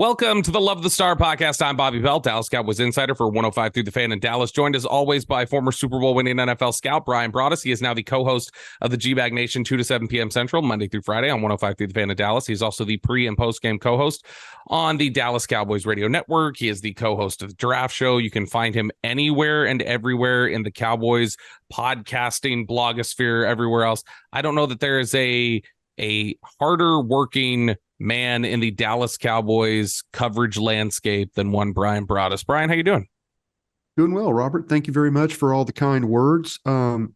Welcome to the Love the Star podcast. I'm Bobby Bell, Dallas Cowboys insider for 105 Through the Fan in Dallas, joined as always by former Super Bowl winning NFL scout Bryan. He is now the co-host of the G-Bag Nation 2 to 7 p.m. Central, Monday through Friday on 105 Through the Fan in Dallas. He's also the pre- and post-game co-host on the Dallas Cowboys radio network. He is the co-host of the Draft Show. You can find him anywhere and everywhere in the Cowboys podcasting blogosphere, everywhere else. I don't know that there is a harder working man in the Dallas Cowboys coverage landscape than one Bryan Broaddus. Bryan, how you doing? Doing well, Robert. Thank you very much for all the kind words. But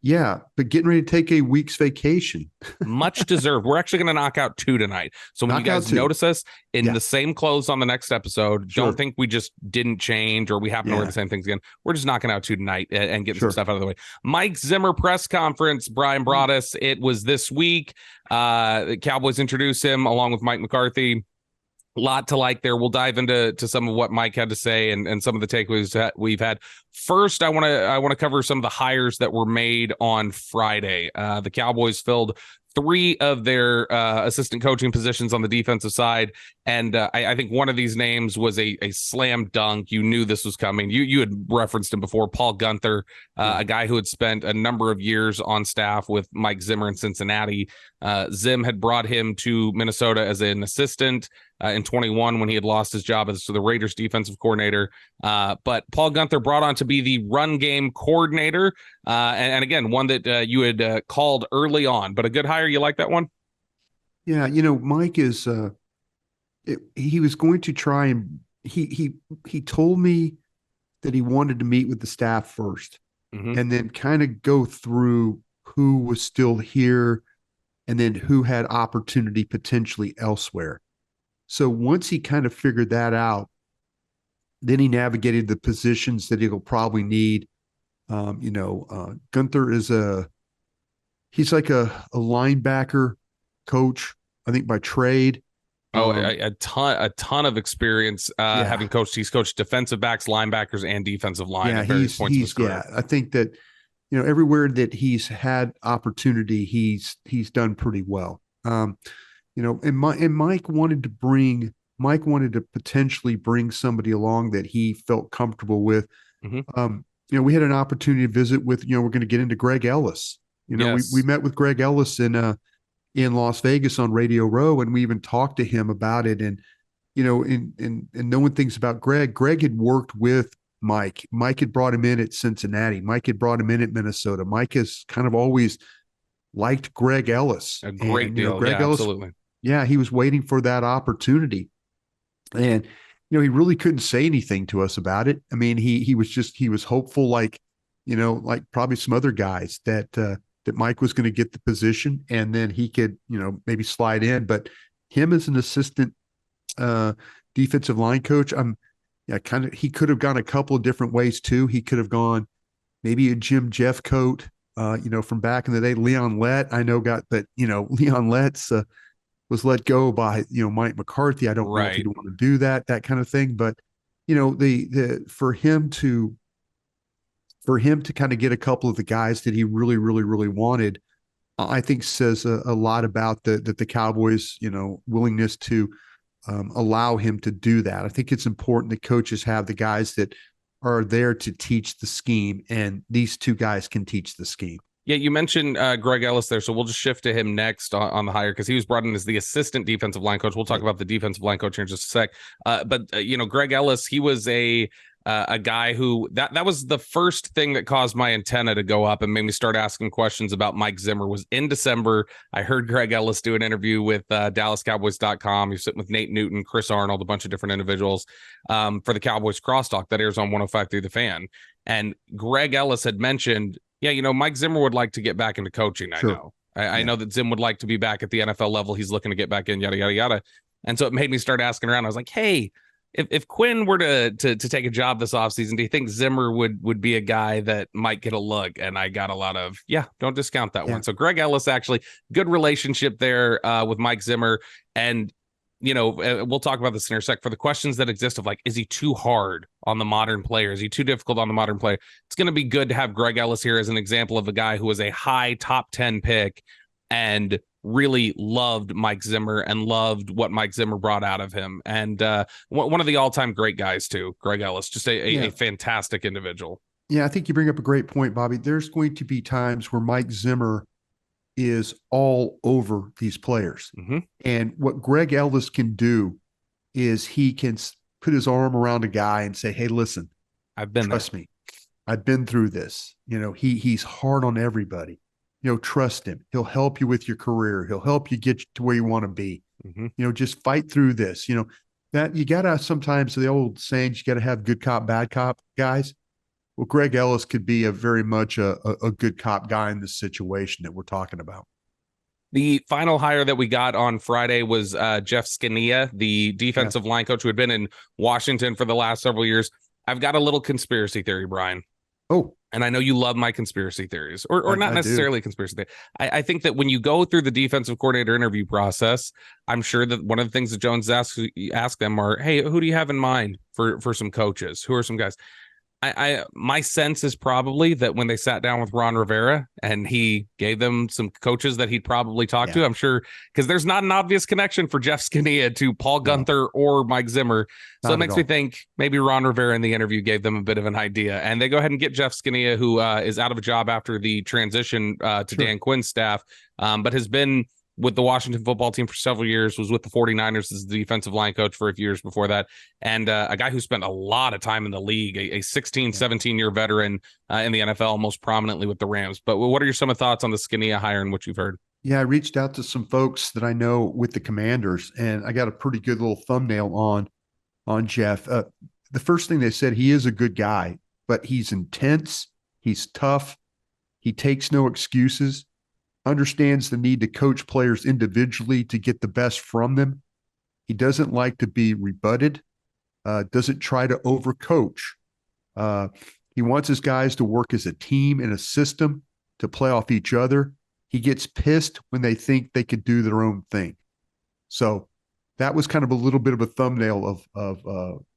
getting ready to take a week's vacation. Much deserved. We're actually going to knock out 2 tonight. So when you guys notice us in the same clothes on the next episode, don't think we just didn't change or we happen to wear the same things again. We're just knocking out 2 tonight and getting some stuff out of the way. Mike Zimmer press conference, Bryan Broaddus. It was this week. The Cowboys introduced him along with Mike McCarthy. A lot to like there. We'll dive into some of what Mike had to say and some of the takeaways that we've had. First, I want to cover some of the hires that were made on Friday. The Cowboys filled 3 of their assistant coaching positions on the defensive side. And I think one of these names was a slam dunk. You knew this was coming. You had referenced him before, Paul Guenther, a guy who had spent a number of years on staff with Mike Zimmer in Cincinnati. Zim had brought him to Minnesota as an assistant in 21 when he had lost his job as the Raiders defensive coordinator. But Paul Guenther brought on to be the run game coordinator. And again, one that you had called early on, but a good hire. You like that one? Yeah. Mike is, he was going to try and he told me that he wanted to meet with the staff first and then kind of go through who was still here and then who had opportunity potentially elsewhere. So once he kind of figured that out, then he navigated the positions that he'll probably need. Guenther he's like a linebacker coach, I think by trade. A ton of experience having coached. He's coached defensive backs, linebackers, and defensive line at various points of his career. I think that, everywhere that he's had opportunity, he's done pretty well. And Mike wanted to potentially bring somebody along that he felt comfortable with. We had an opportunity to visit with, we're going to get into Greg Ellis. We met with Greg Ellis in Las Vegas on Radio Row, and we even talked to him about it. And, and no one thinks about Greg. Greg had worked with Mike. Mike had brought him in at Cincinnati. Mike had brought him in at Minnesota. Mike has kind of always liked Greg Ellis. A great deal. Greg Ellis, absolutely. Yeah, he was waiting for that opportunity. And, he really couldn't say anything to us about it. I mean, he was hopeful, like probably some other guys that Mike was going to get the position and then he could, maybe slide in. But him as an assistant defensive line coach, he could have gone a couple of different ways too. He could have gone maybe a Jim Jeffcoat, from back in the day. Leon Lett, I know Leon Lett's was let go by, Mike McCarthy. I don't know if he'd want to do that kind of thing. But, for him to kind of get a couple of the guys that he really, really, really wanted, I think says a lot about the Cowboys, willingness to allow him to do that. I think it's important that coaches have the guys that are there to teach the scheme, and these 2 guys can teach the scheme. Yeah, you mentioned Greg Ellis there, so we'll just shift to him next on the hire because he was brought in as the assistant defensive line coach. We'll talk about the defensive line coach here in just a sec. But Greg Ellis, he was a guy who that was the first thing that caused my antenna to go up and made me start asking questions about Mike Zimmer. Was in December. I heard Greg Ellis do an interview with DallasCowboys.com. He was sitting with Nate Newton, Chris Arnold, a bunch of different individuals for the Cowboys Crosstalk that airs on 105 Through the Fan. And Greg Ellis had mentioned, Mike Zimmer would like to get back into coaching. I know that Zim would like to be back at the NFL level. He's looking to get back in, yada, yada, yada. And so it made me start asking around. I was like, hey, if Quinn were to take a job this offseason, do you think Zimmer would be a guy that might get a look? And I got a lot of, don't discount that one. So Greg Ellis, actually, good relationship there with Mike Zimmer. And, we'll talk about this in a sec. For the questions that exist of like, is he too hard on the modern player? Is he too difficult on the modern player? It's going to be good to have Greg Ellis here as an example of a guy who was a high top 10 pick and really loved Mike Zimmer and loved what Mike Zimmer brought out of him. And one of the all-time great guys too, Greg Ellis, just a fantastic individual. Yeah, I think you bring up a great point, Bobby. There's going to be times where Mike Zimmer is all over these players. Mm-hmm. And what Greg Ellis can do is he can put his arm around a guy and say, hey, listen, trust me. I've been through this. He's hard on everybody. Trust him. He'll help you with your career. He'll help you get to where you want to be. Mm-hmm. Just fight through this. That you got to sometimes, the old sayings, you got to have good cop, bad cop guys. Well, Greg Ellis could be very much a good cop guy in this situation that we're talking about. The final hire that we got on Friday was Jeff Scania, the defensive line coach who had been in Washington for the last several years. I've got a little conspiracy theory, Bryan. Oh. And I know you love my conspiracy theories, or not necessarily a conspiracy theory. I think that when you go through the defensive coordinator interview process, I'm sure that one of the things that Jones ask them are, hey, who do you have in mind for some coaches? Who are some guys? My sense is probably that when they sat down with Ron Rivera and he gave them some coaches that he'd probably talk to, I'm sure, because there's not an obvious connection for Jeff Scania to Paul Guenther or Mike Zimmer. So it makes me think maybe Ron Rivera in the interview gave them a bit of an idea, and they go ahead and get Jeff Scania, who is out of a job after the transition to Dan Quinn's staff, but has been with the Washington football team for several years, was with the 49ers as the defensive line coach for a few years before that, and a guy who spent a lot of time in the league, a 16, 17-year veteran in the NFL, most prominently with the Rams. But what are some thoughts on the Scania hire and what you've heard? Yeah, I reached out to some folks that I know with the Commanders, and I got a pretty good little thumbnail on Jeff. The first thing they said, he is a good guy, but he's intense, he's tough, he takes no excuses, understands the need to coach players individually to get the best from them. He doesn't like to be rebutted, doesn't try to overcoach. He wants his guys to work as a team in a system to play off each other. He gets pissed when they think they could do their own thing. So that was kind of a little bit of a thumbnail of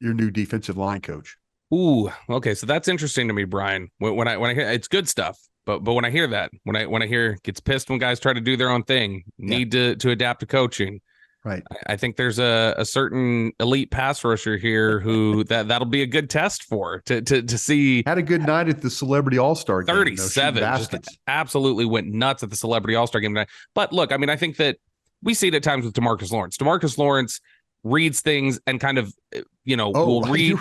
your new defensive line coach. Ooh, okay. So that's interesting to me, Bryan. When I hear it's good stuff. But when I hear that, when I hear gets pissed when guys try to do their own thing, need to adapt to coaching, right? I think there's a certain elite pass rusher here who that'll be a good test for to see. Had a good night at the Celebrity All-Star game. 37, just absolutely went nuts at the Celebrity All-Star game tonight. But look, I mean, I think that we see it at times with DeMarcus Lawrence. DeMarcus Lawrence reads things and kind of will read.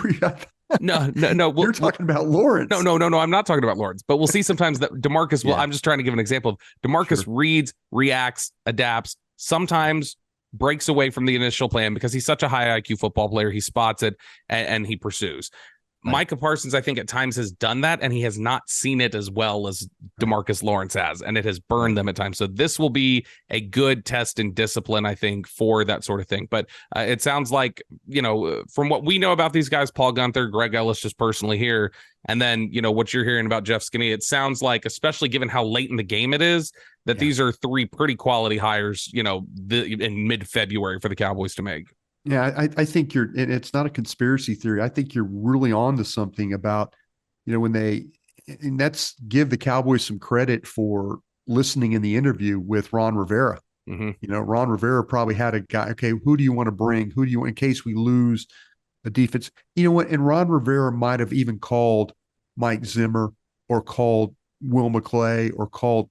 No. You're talking about Lawrence. No. I'm not talking about Lawrence, but we'll see sometimes that DeMarcus will. I'm just trying to give an example of DeMarcus reads, reacts, adapts, sometimes breaks away from the initial plan because he's such a high IQ football player. He spots it and he pursues. Right. Micah Parsons, I think at times has done that, and he has not seen it as well as DeMarcus Lawrence has, and it has burned them at times. So this will be a good test in discipline, I think, for that sort of thing. But it sounds like, from what we know about these guys, Paul Guenther, Greg Ellis just personally here, and then, what you're hearing about Jeff Scania, it sounds like, especially given how late in the game it is, that these are three pretty quality hires, in mid-February for the Cowboys to make. Yeah, I think it's not a conspiracy theory. I think you're really on to something about, and let's give the Cowboys some credit for listening in the interview with Ron Rivera. Mm-hmm. Ron Rivera probably had a guy, okay, who do you want to bring? Who do you want in case we lose a defense? You know what? And Ron Rivera might have even called Mike Zimmer or called Will McClay or called,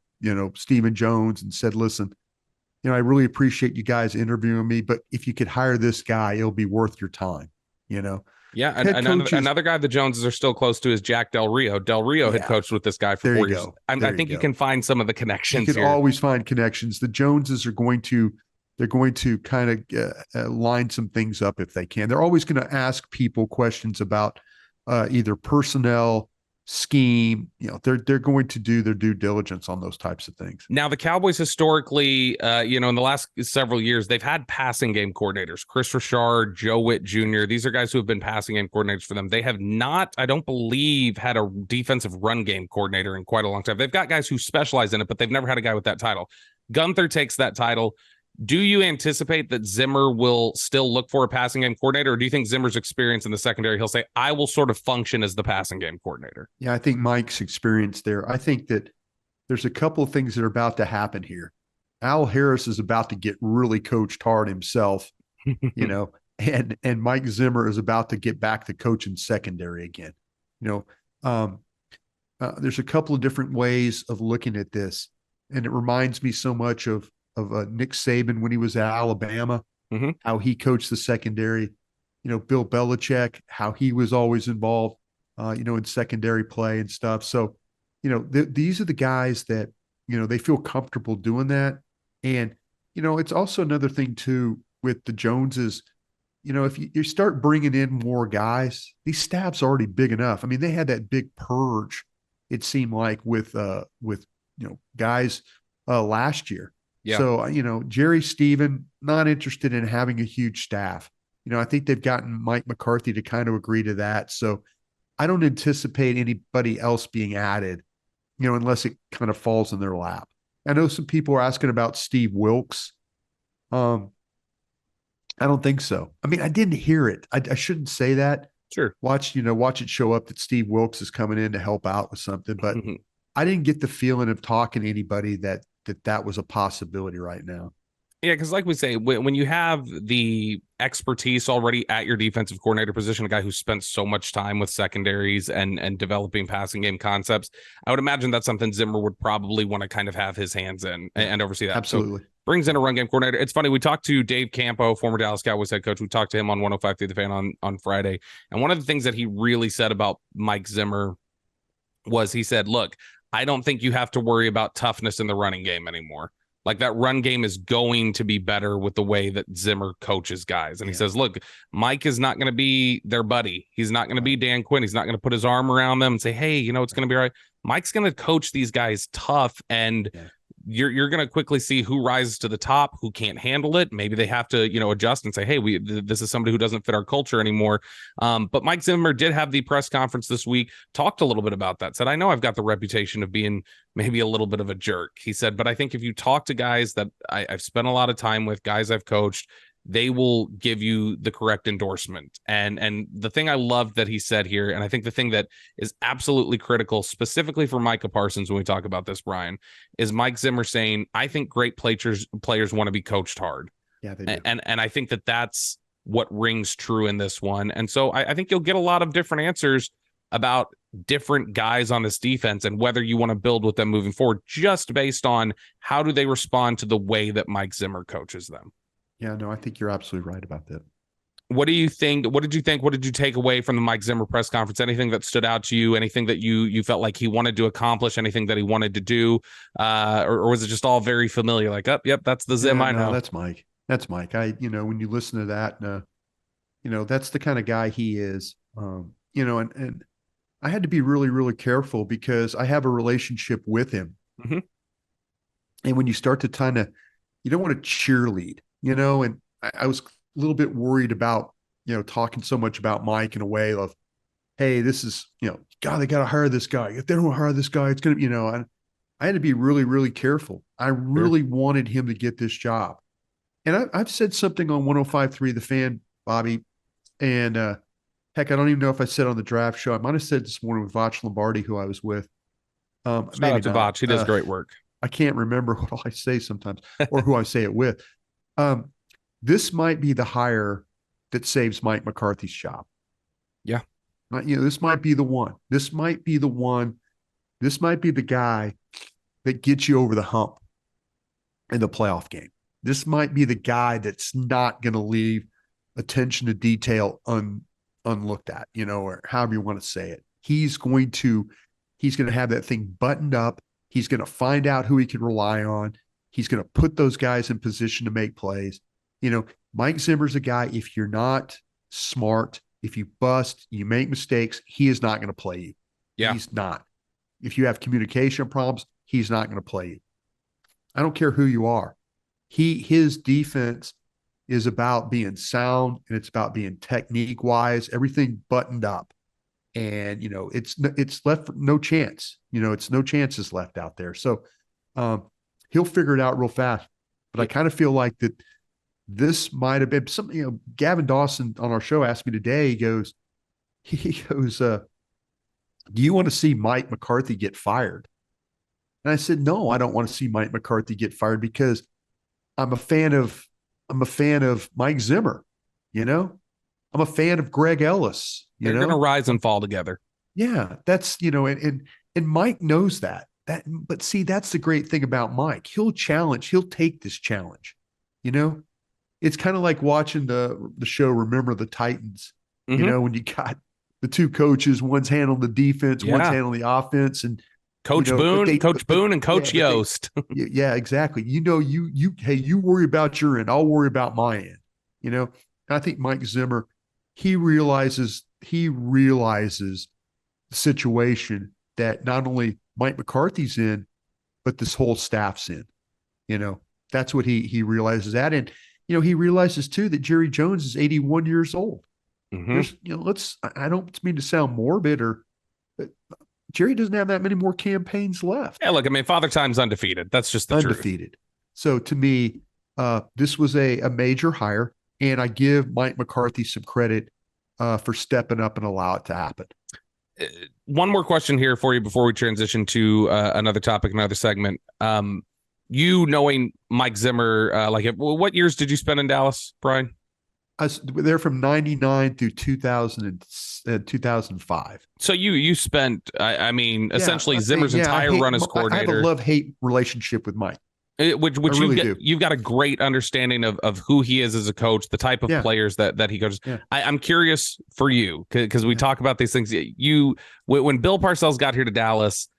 Stephen Jones and said, listen, I really appreciate you guys interviewing me, but if you could hire this guy, it'll be worth your time, Yeah. Another guy the Joneses are still close to is Jack Del Rio. Del Rio had coached with this guy for 4 years. I think you can find some of the connections. You can always find connections. The Joneses are going to kind of line some things up if they can. They're always going to ask people questions about either personnel, scheme. They're going to do their due diligence on those types of things. Now, the Cowboys historically, in the last several years, they've had passing game coordinators. Chris Richard, Joe Witt Jr. These are guys who have been passing game coordinators for them. They have not, I don't believe, had a defensive run game coordinator in quite a long time. They've got guys who specialize in it, but they've never had a guy with that title. Guenther takes that title. Do you anticipate that Zimmer will still look for a passing game coordinator, or do you think Zimmer's experience in the secondary, he'll say, I will sort of function as the passing game coordinator? Yeah, I think Mike's experience there. I think that there's a couple of things that are about to happen here. Al Harris is about to get really coached hard himself, and Mike Zimmer is about to get back to coaching secondary again. There's a couple of different ways of looking at this, and it reminds me so much of Nick Saban when he was at Alabama, how he coached the secondary. Bill Belichick, how he was always involved, in secondary play and stuff. So, these are the guys that they feel comfortable doing that. And it's also another thing too with the Joneses. If you start bringing in more guys, these staffs are already big enough. I mean, they had that big purge, it seemed like, with guys last year. Yeah. So, Jerry Stephen, not interested in having a huge staff. I think they've gotten Mike McCarthy to kind of agree to that. So I don't anticipate anybody else being added, unless it kind of falls in their lap. I know some people are asking about Steve Wilkes. I don't think so. I mean, I didn't hear it. I shouldn't say that. Sure. Watch it show up that Steve Wilkes is coming in to help out with something, but I didn't get the feeling of talking to anybody that was a possibility right now. Yeah, because like we say, when you have the expertise already at your defensive coordinator position, a guy who spent so much time with secondaries and developing passing game concepts, I would imagine that's something Zimmer would probably want to kind of have his hands in and oversee that. Absolutely. So brings in a run game coordinator. It's funny, we talked to Dave Campo, former Dallas Cowboys head coach. We talked to him on 105 through the Fan on Friday. And one of the things that he really said about Mike Zimmer was he said, look, I don't think you have to worry about toughness in the running game anymore. Like, that run game is going to be better with the way that Zimmer coaches guys. And he says, look, Mike is not going to be their buddy. He's not going to be Dan Quinn. He's not going to put his arm around them and say, hey, it's going to be all right. Mike's going to coach these guys tough, and you're going to quickly see who rises to the top, who can't handle it. Maybe they have to, adjust and say, hey, this is somebody who doesn't fit our culture anymore. But Mike Zimmer did have the press conference this week, talked a little bit about that, said, I know I've got the reputation of being maybe a little bit of a jerk. He said, but I think if you talk to guys that I've spent a lot of time with, guys I've coached, they will give you the correct endorsement. And the thing I love that he said here, and I think the thing that is absolutely critical, specifically for Micah Parsons when we talk about this, Bryan, is Mike Zimmer saying, I think great players want to be coached hard. Yeah, they do. And I think that that's what rings true in this one. And so I think you'll get a lot of different answers about different guys on this defense and whether you want to build with them moving forward, just based on how do they respond to the way that Mike Zimmer coaches them. Yeah, no, I think you're absolutely right about that. What do you think? What did you think? What did you take away from the Mike Zimmer press conference? Anything that stood out to you? Anything that you felt like he wanted to accomplish? Anything that he wanted to do? Or was it just all very familiar? Like, yep, that's the Zim I know. That's Mike. That's Mike. When you listen to that, that's the kind of guy he is. And I had to be really, really careful because I have a relationship with him. Mm-hmm. And when you start to kind of, you don't want to cheerlead. And I was a little bit worried about, talking so much about Mike in a way of, hey, this is, God, they got to hire this guy. If they don't hire this guy, it's going to be, and I had to be really, really careful. I really wanted him to get this job. And I've said something on 105.3 The Fan, Bobby, and heck, I don't even know if I said on the draft show. I might have said this morning with Vach Lombardi, who I was with. Shout out to Vach. He does great work. I can't remember what I say sometimes or who I say it with. This might be the hire that saves Mike McCarthy's job. Yeah. This might be the one. This might be the one. This might be the guy that gets you over the hump in the playoff game. This might be the guy that's not going to leave attention to detail unlooked at, or however you want to say it. He's going to have that thing buttoned up. He's going to find out who he can rely on. He's going to put those guys in position to make plays. Mike Zimmer's a guy, if you're not smart, if you bust, you make mistakes, he is not going to play you. Yeah. He's not. If you have communication problems, he's not going to play you. I don't care who you are. His defense is about being sound, and it's about being technique wise, everything buttoned up. And, it's left no chance, it's no chances left out there. So he'll figure it out real fast, but I kind of feel like that this might've been something, Gavin Dawson on our show asked me today, he goes, do you want to see Mike McCarthy get fired? And I said, no, I don't want to see Mike McCarthy get fired because I'm a fan of Mike Zimmer, you know. I'm a fan of Greg Ellis, They're going to rise and fall together. Yeah, that's, and Mike knows that. But see, that's the great thing about Mike. He'll take this challenge. It's kind of like watching the show Remember the Titans. Mm-hmm. When you got the two coaches, one's handling the defense, one's handling the offense, and Coach Boone and Coach Yost. Yeah, exactly. Hey, you worry about your end, I'll worry about my end. And I think Mike Zimmer, he realizes the situation that not only Mike McCarthy's in, but this whole staff's in. That's what he realizes that. And, he realizes too that Jerry Jones is 81 years old. Mm-hmm. I don't mean to sound morbid but Jerry doesn't have that many more campaigns left. Yeah, look, I mean, Father Time's undefeated. That's just the undefeated. Truth. So to me, this was a major hire, and I give Mike McCarthy some credit for stepping up and allow it to happen. One more question here for you before we transition to another topic, another segment. Knowing Mike Zimmer, what years did you spend in Dallas, Bryan? I was there from 99 through 2005. So you spent, essentially Zimmer's entire run as coordinator. I have a love-hate relationship with Mike. Which you've got a great understanding of who he is as a coach, the type of players that he coaches. Yeah. I'm curious for you, because we talk about these things. When Bill Parcells got here to Dallas,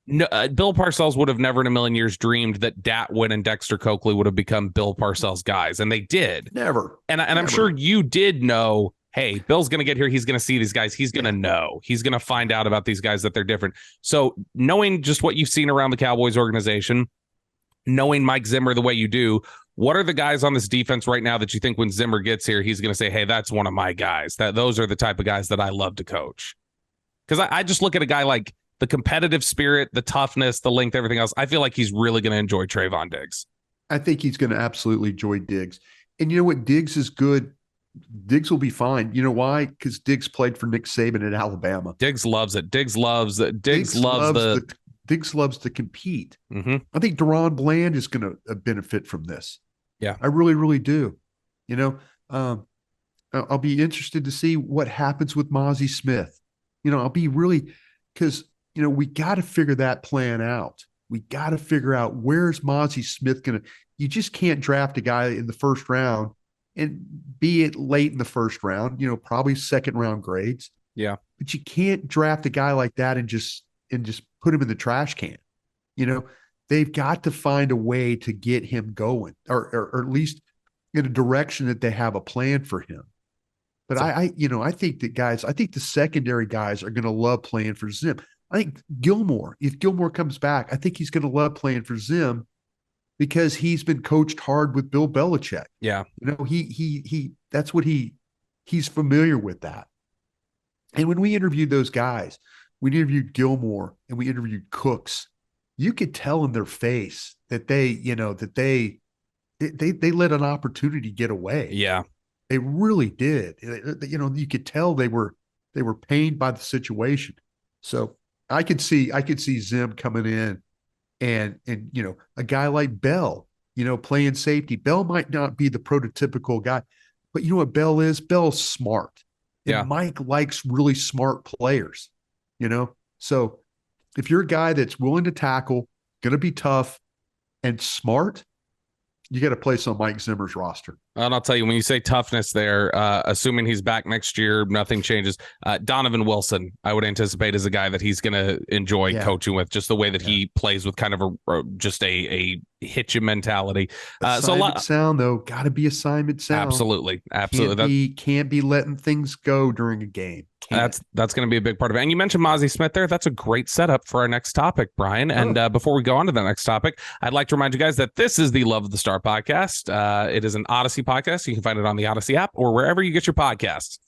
Bill Parcells would have never in a million years dreamed that Datwin and Dexter Coakley would have become Bill Parcells guys, and they did. Never. And I'm sure you did know, hey, Bill's going to get here. He's going to see these guys. He's going to know. He's going to find out about these guys, that they're different. So knowing just what you've seen around the Cowboys organization, knowing Mike Zimmer the way you do, what are the guys on this defense right now that you think when Zimmer gets here, he's going to say, hey, that's one of my guys. Those are the type of guys that I love to coach? Because I just look at a guy like the competitive spirit, the toughness, the length, everything else. I feel like he's really going to enjoy Trayvon Diggs. I think he's going to absolutely enjoy Diggs. And you know what? Diggs is good. Diggs will be fine. You know why? Because Diggs played for Nick Saban at Alabama. Diggs loves it. Diggs loves to compete. Mm-hmm. I think Deron Bland is going to benefit from this. Yeah. I really, really do. I'll be interested to see what happens with Mozzie Smith. I'll be really, because, we got to figure that plan out. We got to figure out, where's Mozzie Smith going to, you just can't draft a guy in the first round and be it late in the first round, probably second round grades. Yeah. But you can't draft a guy like that and just put him in the trash can. They've got to find a way to get him going, or at least in a direction that they have a plan for him. But I think the secondary guys are going to love playing for Zim. I think Gilmore, if Gilmore comes back, I think he's going to love playing for Zim, because he's been coached hard with Bill Belichick. Yeah. That's what he's familiar with that. And when we interviewed those guys, we interviewed Gilmore and we interviewed Cooks, you could tell in their face that they let an opportunity get away. Yeah. They really did. You could tell they were pained by the situation. So I could see Zim coming in and a guy like Bell, playing safety. Bell might not be the prototypical guy, but you know what Bell is? Bell's smart. And Mike likes really smart players, So if you're a guy that's willing to tackle, going to be tough and smart, you got a place on Mike Zimmer's roster. And I'll tell you, when you say toughness there, assuming he's back next year, nothing changes. Donovan Wilson, I would anticipate, is a guy that he's going to enjoy coaching with, just the way that he plays with kind of a hit you mentality. Assignment sound, though, got to be assignment sound. Absolutely. Can't be letting things go during a game. That's going to be a big part of it. And you mentioned Mozzie Smith there. That's a great setup for our next topic, Bryan. And before we go on to the next topic, I'd like to remind you guys that this is the Love of the Star podcast. It is an Odyssey podcast. You can find it on the Odyssey app or wherever you get your podcasts.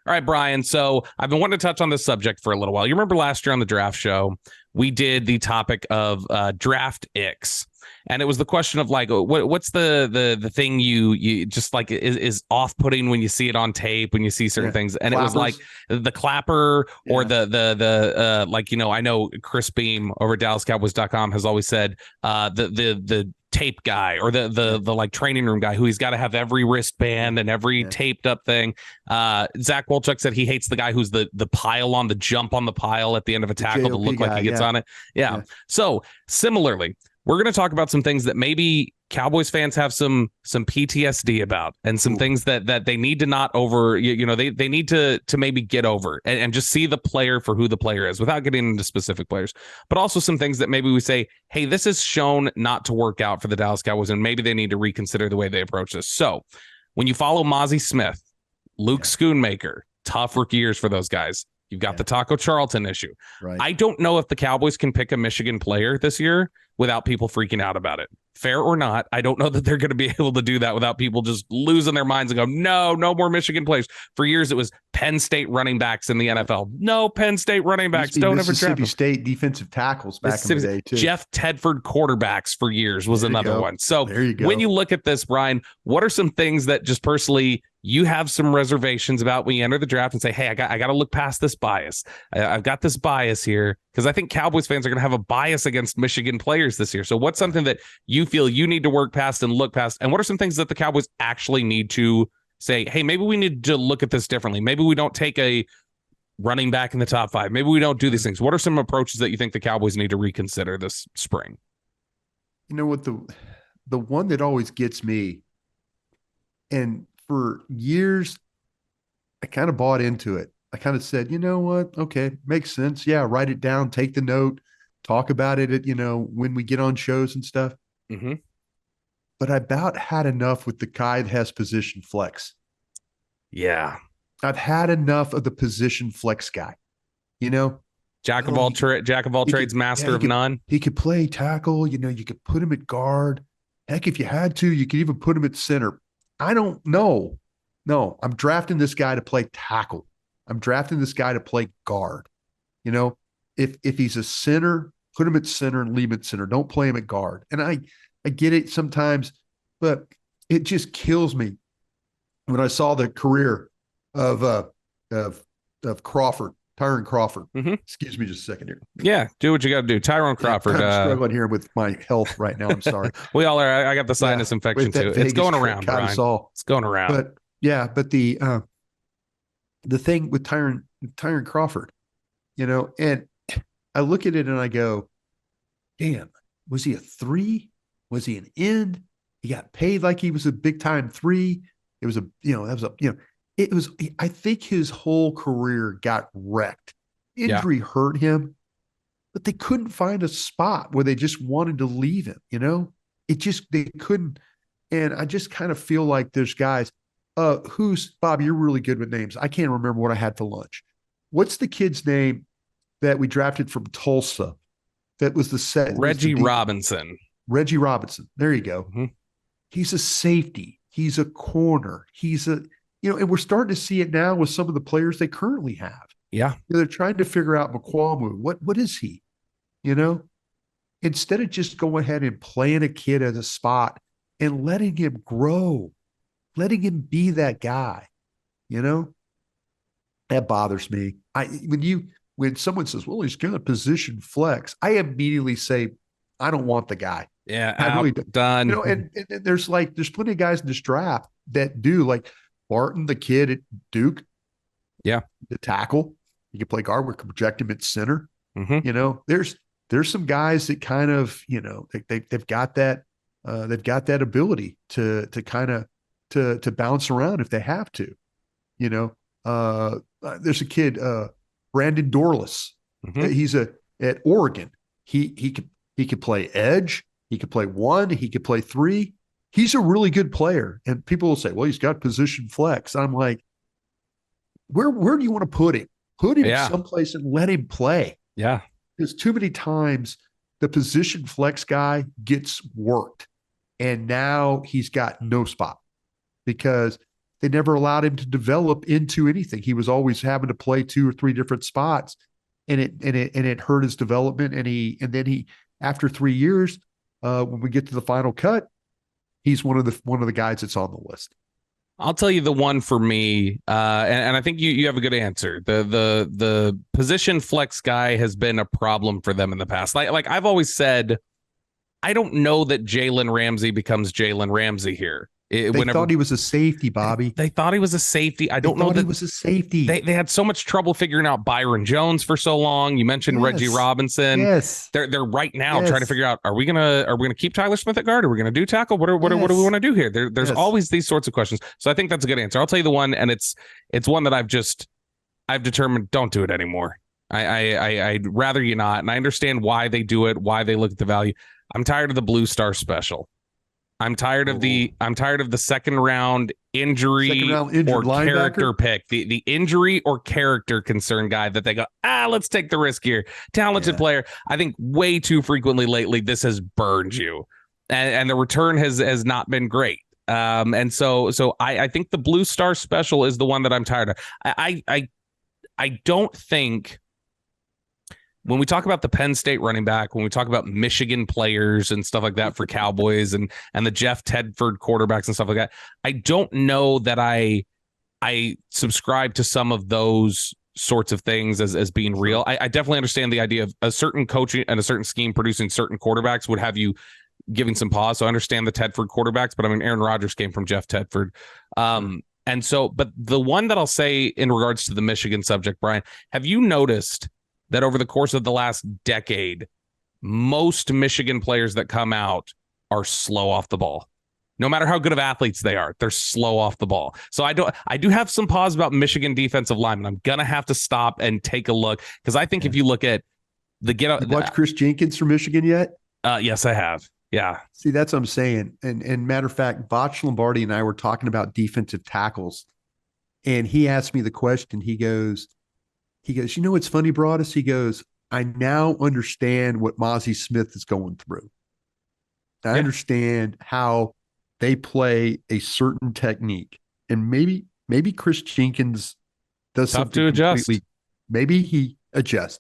All right, Bryan. So I've been wanting to touch on this subject for a little while. You remember last year on the draft show, we did the topic of draft icks. And it was the question of like, what's the thing you just like is off-putting when you see it on tape, when you see certain things. And Clappers. It was like the clapper or I know Chris Beam over at DallasCowboys.com has always said the tape guy or the like training room guy who he's got to have every wristband and every taped up thing. Zach Wolchuk said he hates the guy who's the pile on the jump on the pile at the end of a tackle to look like he gets on it. Yeah. So similarly, we're going to talk about some things that maybe Cowboys fans have some PTSD about, and some things that they need to not over, they need to maybe get over and just see the player for who the player is without getting into specific players, but also some things that maybe we say, hey, this is shown not to work out for the Dallas Cowboys, and maybe they need to reconsider the way they approach this. So when you follow Mozzie Smith, Luke Schoonmaker, tough rookie years for those guys. You've got the Taco Charlton issue. Right. I don't know if the Cowboys can pick a Michigan player this year without people freaking out about it. Fair or not, I don't know that they're going to be able to do that without people just losing their minds and go, no more Michigan players. For years, it was Penn State running backs in the NFL. No Penn State running backs. Don't ever draft Mississippi State defensive tackles back in the day, too. Jeff Tedford quarterbacks for years was another one. So when you look at this, Bryan, what are some things that just personally you have some reservations about when you enter the draft and say, hey, I got to look past this bias. I've got this bias here, because I think Cowboys fans are going to have a bias against Michigan players this year. So what's something that you feel you need to work past and look past? And what are some things that the Cowboys actually need to say, hey, maybe we need to look at this differently. Maybe we don't take a running back in the top 5. Maybe we don't do these things. What are some approaches that you think the Cowboys need to reconsider this spring? You know what, the one that always gets me, and for years, I kind of bought into it. I kind of said, you know what? Okay, makes sense. Yeah, write it down, take the note, talk about it at, when we get on shows and stuff. Mm-hmm. But I about had enough with the guy that has position flex. Yeah. I've had enough of the position flex guy. Jack of all trades, master of none. He could play tackle. You could put him at guard. Heck, if you had to, you could even put him at center. I don't know. No, I'm drafting this guy to play tackle. I'm drafting this guy to play guard. If he's a center, put him at center and leave him at center. Don't play him at guard. And I get it sometimes, but it just kills me when I saw the career of Crawford, Tyron Crawford. Mm-hmm. Excuse me just a second here. Yeah, do what you got to do. Tyron Crawford. I'm struggling here with my health right now. I'm sorry. We all are. I got the sinus infection too. It's going around, Bryan. It's going around. But the thing with Tyron Crawford, and I look at it and I go, damn, was he a 3? Was he an end? He got paid like he was a big time 3. It was I think his whole career got wrecked. Injury hurt him, but they couldn't find a spot where they just wanted to leave him. They couldn't. And I just kind of feel like there's guys, Bob, you're really good with names. I can't remember what I had for lunch. What's the kid's name that we drafted from Tulsa? That was the set. Reggie Robinson. Reggie Robinson. There you go. Mm-hmm. He's a safety. He's a corner. He's and we're starting to see it now with some of the players they currently have. Yeah. They're trying to figure out McQualmu. What is he? Instead of just going ahead and playing a kid at a spot and letting him grow, letting him be that guy, that bothers me. When someone says, well, he's got a position flex, I immediately say, I don't want the guy. Yeah, I really done. And there's plenty of guys in this draft that do, like Barton, the kid at Duke. Yeah, the tackle. You can play guard. We can project him at center. Mm-hmm. There's some guys that kind of they've got that ability to kind of to bounce around if they have to. There's a kid, Brandon Dorless. Mm-hmm. He's at Oregon. He could play edge. He could play 1. He could play 3. He's a really good player. And people will say, well, he's got position flex. I'm like, where do you want to put him? Put him someplace and let him play. Yeah. Because too many times the position flex guy gets worked. And now he's got no spot because they never allowed him to develop into anything. He was always having to play 2 or 3 different spots, and it hurt his development. And then he after 3 years, when we get to the final cut, he's one of the guys that's on the list. I'll tell you the one for me, and I think you have a good answer. The position flex guy has been a problem for them in the past. Like I've always said, I don't know that Jalen Ramsey becomes Jalen Ramsey here. They thought he was a safety, Bobby. They thought he was a safety. I don't know that he was a safety. They had so much trouble figuring out Byron Jones for so long. You mentioned Reggie Robinson. Yes. They're right now trying to figure out, are we gonna keep Tyler Smith at guard? Are we gonna do tackle? What do we want to do here? There's always these sorts of questions. So I think that's a good answer. I'll tell you the one, and it's one that I've determined don't do it anymore. I'd rather you not. And I understand why they do it, why they look at the value. I'm tired of the Blue Star special. I'm tired of the second round injury or linebacker? Character pick. The injury or character concern guy that they go, let's take the risk here. Talented player. I think way too frequently lately this has burned you. And the return has not been great. And so I think the Blue Star special is the one that I'm tired of. I don't think when we talk about the Penn State running back, when we talk about Michigan players and stuff like that for Cowboys and the Jeff Tedford quarterbacks and stuff like that, I don't know that I subscribe to some of those sorts of things as being real. I definitely understand the idea of a certain coaching and a certain scheme producing certain quarterbacks would have you giving some pause. So I understand the Tedford quarterbacks, but I mean, Aaron Rodgers came from Jeff Tedford. And so, but the one that I'll say in regards to the Michigan subject, Bryan, have you noticed that over the course of the last decade, most Michigan players that come out are slow off the ball? No matter how good of athletes they are, they're slow off the ball. So I do have some pause about Michigan defensive linemen. I'm going to have to stop and take a look because I think if you look at you watch Chris Jenkins from Michigan yet? Yes, I have. Yeah. See, that's what I'm saying. And matter of fact, Botch Lombardi and I were talking about defensive tackles, and he asked me the question. He goes, you know what's funny, Broadus? He goes, I now understand what Mozzie Smith is going through. I understand how they play a certain technique. And maybe Chris Jenkins does tough something to adjust. Maybe he adjusts.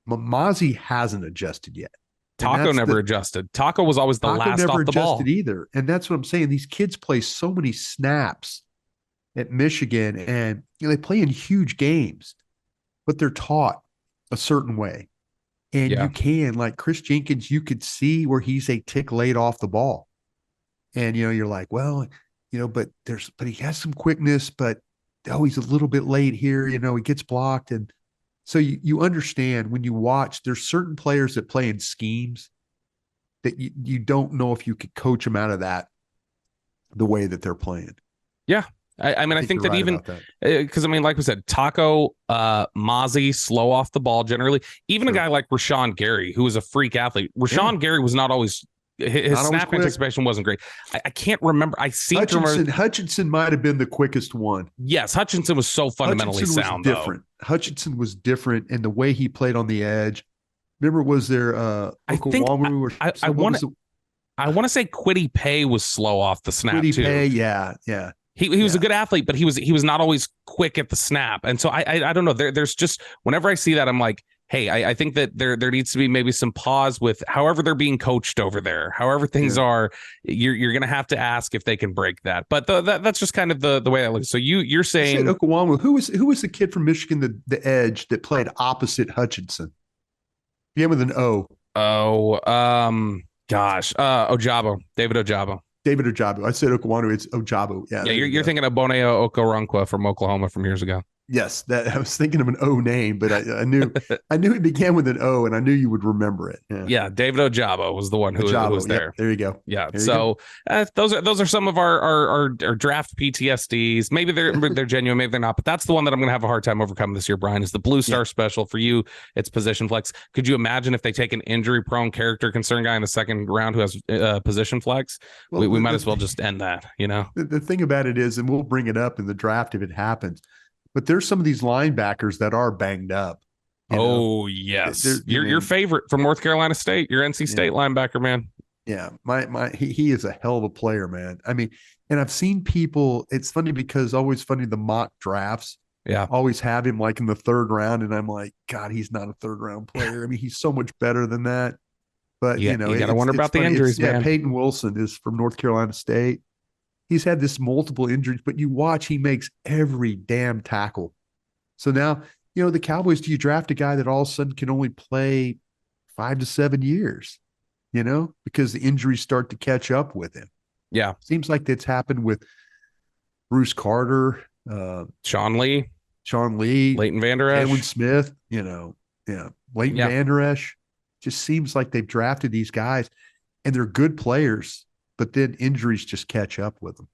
Mozzie hasn't adjusted yet. Taco never adjusted. Taco was always the last off the ball. Never adjusted either. And that's what I'm saying. These kids play so many snaps at Michigan, and they play in huge games, but they're taught a certain way. And you can, like Chris Jenkins, you could see where he's a tick late off the ball. And, you're like, well, but he has some quickness, but, he's a little bit late here. He gets blocked. And so you understand when you watch, there's certain players that play in schemes that you don't know if you could coach them out of that the way that they're playing. Yeah. I think that even because like we said, Taco, Mozzie, slow off the ball generally. Even a guy like Rashawn Gary, who was a freak athlete. Rashawn Gary was not always his snap anticipation wasn't great. I can't remember. Hutchinson might have been the quickest one. Yes, Hutchinson was so fundamentally sound. Different. Hutchinson was different, and the way he played on the edge. Remember, was there I want to say Kwity Paye was slow off the snap too. Paye, yeah. He was a good athlete, but he was not always quick at the snap. And so I don't know. There's just whenever I see that, I'm like, hey, I think that there needs to be maybe some pause with however they're being coached over there, however things are. You're going to have to ask if they can break that. But that's just kind of the way I look. So you're saying Okwamu, who was the kid from Michigan, the edge that played opposite Hutchinson? Began with an O. Ojabo, David Ojabo. I said Okwamu. It's Ojabo. Yeah. You're thinking of Boneo Okoronkwo from Oklahoma from years ago. Yes, that I was thinking of an O name, but I knew it began with an O, and I knew you would remember it. Yeah, David Ojabo was the one who was there. Yep, there you go. Yeah. So those are some of our draft PTSDs. Maybe they're genuine, maybe they're not. But that's the one that I'm going to have a hard time overcoming this year, Bryan. Is the Blue Star special for you? It's position flex. Could you imagine if they take an injury-prone character concern guy in the second round who has position flex? Well, we might as well just end that. The thing about it is, and we'll bring it up in the draft if it happens. But there's some of these linebackers that are banged up. Yes. Your favorite from North Carolina State, your NC State linebacker, man. Yeah. He is a hell of a player, man. I mean, and I've seen people, it's funny because the mock drafts always have him like in the third round. And I'm like, God, he's not a third round player. I mean, he's so much better than that. But, you got to wonder about the injuries, man. Peyton Wilson is from North Carolina State. He's had this multiple injuries, but you watch, he makes every damn tackle. So now, the Cowboys, do you draft a guy that all of a sudden can only play 5 to 7 years? because the injuries start to catch up with him. Yeah. Seems like that's happened with Bruce Carter, Sean Lee, Leighton Vander Esch, Jalen Smith, Leighton Vander Esch. Just seems like they've drafted these guys and they're good players, but then injuries just catch up with them.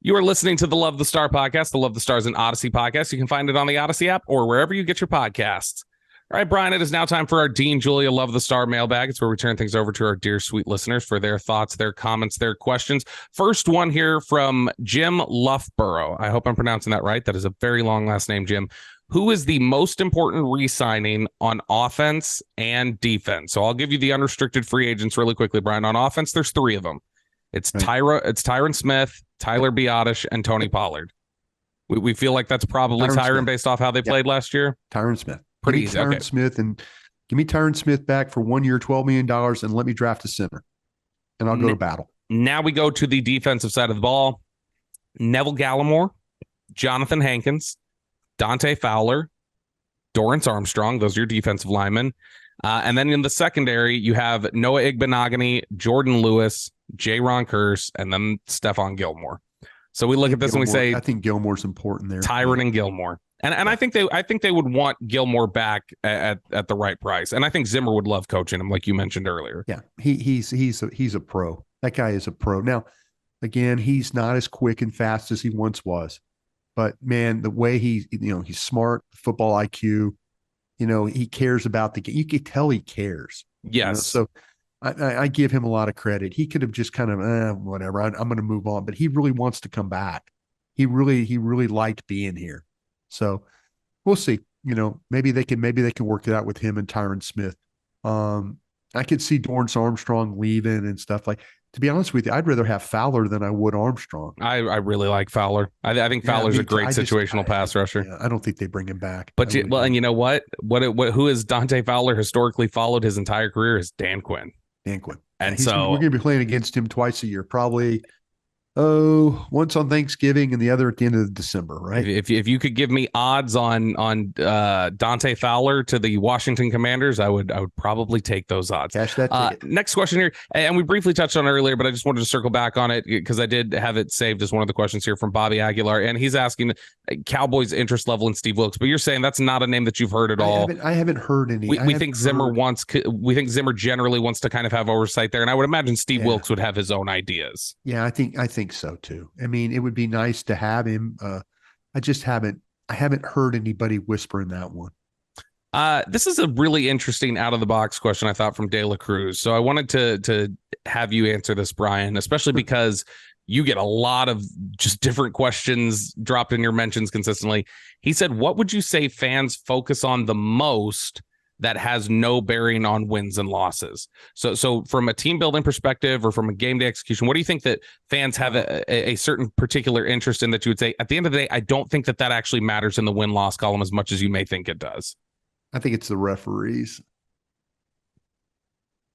You are listening to the Love the Star podcast. The Love the Star is an Odyssey podcast. You can find it on the Odyssey app or wherever you get your podcasts. All right, Bryan, it is now time for our Dean Julia Love the Star mailbag. It's where we turn things over to our dear, sweet listeners for their thoughts, their comments, their questions. First one here from Jim Loughborough. I hope I'm pronouncing that right. That is a very long last name, Jim. Who is the most important re-signing on offense and defense? So I'll give you the unrestricted free agents really quickly, Bryan. On offense, there's three of them. It's Tyron Smith, Tyler Biadasz, and Tony Pollard. We feel like that's probably Tyron based off how they played last year. Tyron Smith. Pretty easy. Tyron Smith, and give me Tyron Smith back for 1 year, $12 million, and let me draft a center, and I'll go to battle. Now we go to the defensive side of the ball. Neville Gallimore, Jonathan Hankins, Dante Fowler, Dorrance Armstrong. Those are your defensive linemen. And then in the secondary, you have Noah Igbenogany, Jordan Lewis, Jaron Kearse, and then Stephon Gilmore. So we look at this and we say, I think Gilmore's important there. Tyron and Gilmore. And I think they would want Gilmore back at the right price. And I think Zimmer would love coaching him, like you mentioned earlier. Yeah, he's a pro. That guy is a pro. Now, again, he's not as quick and fast as he once was, but man, the way he's smart, football IQ, he cares about the game. You can tell he cares. Yes. So I give him a lot of credit. He could have just kind of whatever. I'm going to move on, but he really wants to come back. He really liked being here. So we'll see. Maybe they can work it out with him and Tyron Smith. I could see Dorrance Armstrong leaving and stuff like. To be honest with you, I'd rather have Fowler than I would Armstrong. I really like Fowler. I think Fowler's a great situational pass rusher. Yeah, I don't think they bring him back. But and you know what? Who has Dante Fowler historically followed his entire career is Dan Quinn. Dan Quinn. And so we're going to be playing against him twice a year, probably. Once on Thanksgiving and the other at the end of December, right? If you could give me odds on Dante Fowler to the Washington Commanders, I would probably take those odds. Cash that ticket. Next question here, and we briefly touched on it earlier, but I just wanted to circle back on it because I did have it saved as one of the questions here from Bobby Aguilar, and he's asking Cowboys' interest level in Steve Wilkes, but you're saying that's not a name that you've heard at all. I haven't heard any. We think Zimmer generally wants to kind of have oversight there, and I would imagine Steve Wilkes would have his own ideas. Yeah, I think so too. I mean, it would be nice to have him. I haven't heard anybody whispering that one. This is a really interesting out of the box question, I thought, from De La Cruz. So I wanted to have you answer this, Bryan, especially because you get a lot of just different questions dropped in your mentions consistently. He said, what would you say fans focus on the most that has no bearing on wins and losses? So from a team building perspective or from a game day execution, what do you think that fans have a certain particular interest in that you would say, at the end of the day, I don't think that actually matters in the win-loss column as much as you may think it does? I think it's the referees.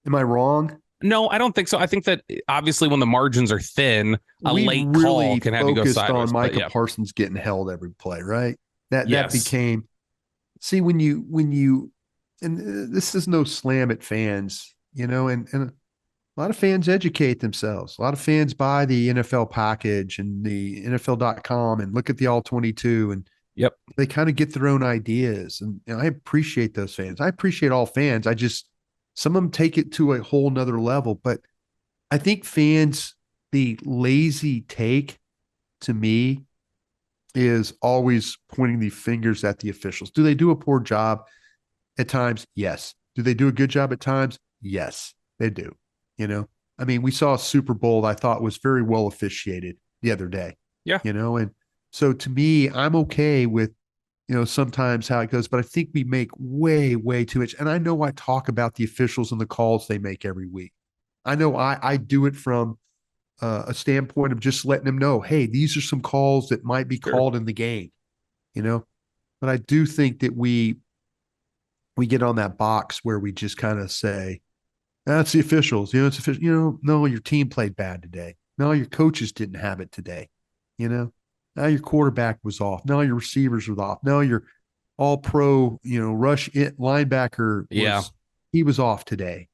Am I wrong? No, I don't think so. I think that obviously when the margins are thin, late call can have you go sideways. On Micah Parsons getting held every play, right? That became. See, when you and this is no slam at fans, and a lot of fans educate themselves. A lot of fans buy the NFL package and the NFL.com and look at the all 22 and they kind of get their own ideas. And I appreciate those fans. I appreciate all fans. Some of them take it to a whole nother level, but I think fans, the lazy take to me is always pointing the fingers at the officials. Do they do a poor job? At times, yes. Do they do a good job at times? Yes, they do. I mean, we saw a Super Bowl I thought was very well officiated the other day. Yeah. And so to me, I'm okay with, sometimes how it goes, but I think we make way, way too much. And I know I talk about the officials and the calls they make every week. I know I do it from a standpoint of just letting them know, hey, these are some calls that might be called in the game, but I do think that we get on that box where we just kind of say, that's the officials, it's official, no, your team played bad today. No, your coaches didn't have it today. Now your quarterback was off. Now your receivers were off. Now your all pro, rush linebacker. He was off today.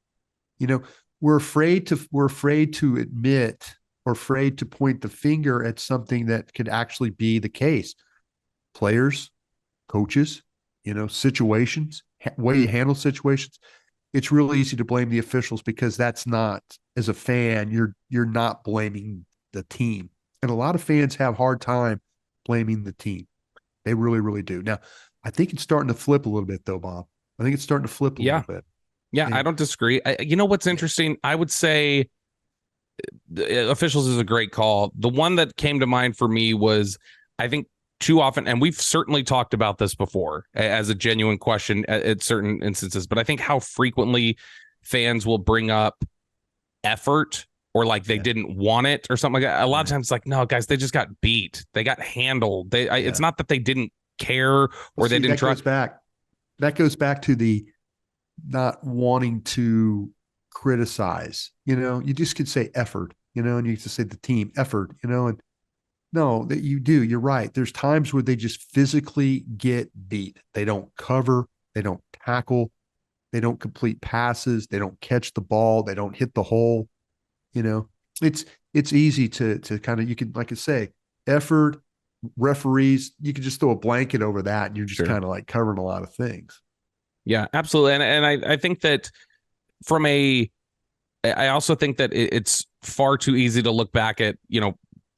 we're afraid to admit or afraid to point the finger at something that could actually be the case. Players, coaches, situations, way you handle situations. It's really easy to blame the officials because that's not, as a fan, you're not blaming the team. And a lot of fans have a hard time blaming the team. They really, really do. Now, I think it's starting to flip a little bit though, Bob. I think it's starting to flip a little bit. Yeah, and I don't disagree. You know what's interesting? I would say officials is a great call. The one that came to mind for me was, I think, too often, and we've certainly talked about this before as a genuine question at certain instances, but I think how frequently fans will bring up effort or like they didn't want it or something like that. A lot of times it's like, no, guys, they just got beat. They got handled. It's not that they didn't care or they didn't try. That goes back to the not wanting to criticize. You just could say effort, and you just say the team effort, and no, that you do. You're right. There's times where they just physically get beat. They don't cover. They don't tackle. They don't complete passes. They don't catch the ball. They don't hit the hole. It's easy to kind of, you can, like I say, effort, referees, you can just throw a blanket over that and you're just kind of like covering a lot of things. Yeah, absolutely. And I think that I also think that it's far too easy to look back at,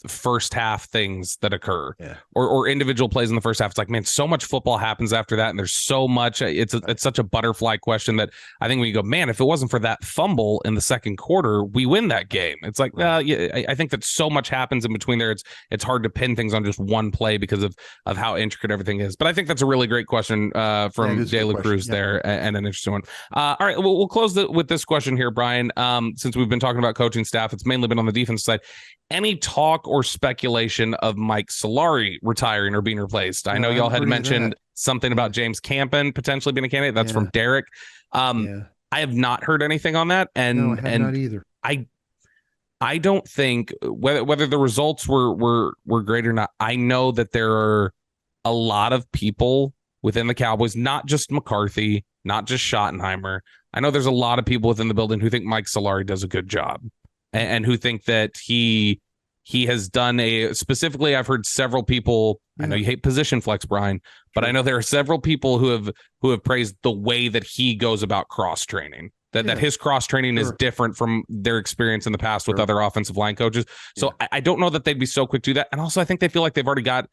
first half things that occur or individual plays in the first half. It's like, man, so much football happens after that. And there's so much, it's such a butterfly question that I think when you go, man, if it wasn't for that fumble in the second quarter, we win that game. It's like, I think that so much happens in between there. It's hard to pin things on just one play because of how intricate everything is. But I think that's a really great question from De La Cruz there and an interesting one. All right. We'll close with this question here, Bryan. Since we've been talking about coaching staff, it's mainly been on the defense side. Any talk or speculation of Mike Solari retiring or being replaced? I know y'all had mentioned something about James Campen potentially being a candidate. That's from Derek. I have not heard anything on that. And I have not either. I don't think whether the results were great or not. I know that there are a lot of people within the Cowboys, not just McCarthy, not just Schottenheimer. I know there's a lot of people within the building who think Mike Solari does a good job. And who think that he has done specifically, I've heard several people, I know you hate position flex, Bryan, but I know there are several people who have praised the way that he goes about cross training, that his cross training is different from their experience in the past with other offensive line coaches. So I don't know that they'd be so quick to do that. And also I think they feel like they've already got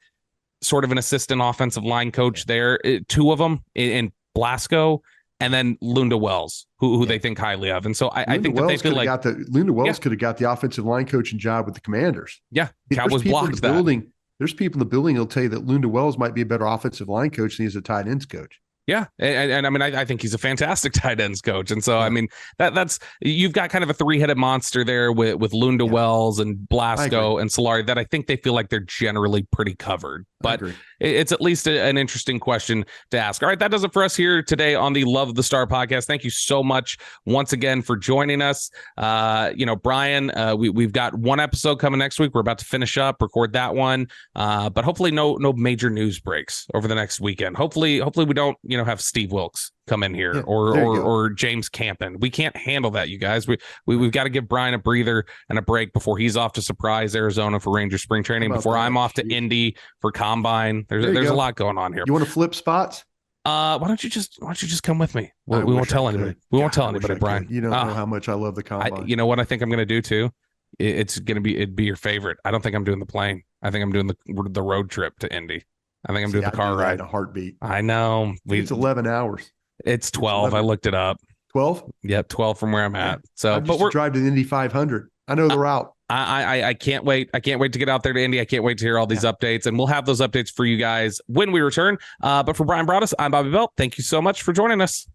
sort of an assistant offensive line coach there, two of them in Blasco, and then Lunda Wells, who they think highly of. And so I think that they feel like Lunda Wells could have got the offensive line coaching job with the Commanders. Yeah. Cowboys blocked that. There's people in the building who'll tell you that Lunda Wells might be a better offensive line coach than he's a tight ends coach. Yeah. And I mean, I think he's a fantastic tight ends coach. And so, I mean, that's you've got kind of a three-headed monster there with Lunda Wells and Blasco and Solari that I think they feel like they're generally pretty covered. But it's at least an interesting question to ask. All right, that does it for us here today on the Love of the Star podcast. Thank you so much once again for joining us. Bryan, we've got one episode coming next week. We're about to finish up, record that one. But hopefully no major news breaks over the next weekend. Hopefully we don't, have Steve Wilkes come in here or James Campen. We can't handle that, you guys. We've got to give Bryan a breather and a break before he's off to surprise Arizona for Ranger spring training, before I'm off to Indy for combine. There's a lot going on here. You want to flip spots? Why don't you just come with me? We won't tell anybody. We won't tell anybody, Bryan. You don't know how much I love the combine. You know what I think I'm going to do too? It'd be your favorite. I don't think I'm doing the plane. I think I'm doing the road trip to Indy. I think I'm doing the car ride. In a heartbeat. I know. It's 11 hours. It's 12. I looked it up. 12? Yep, 12 from where I'm at. So, but we're drive to the Indy 500. I know the route. I can't wait. I can't wait to get out there to Indy. I can't wait to hear all these updates, and we'll have those updates for you guys when we return. But for Bryan Broaddus, I'm Bobby Belt. Thank you so much for joining us.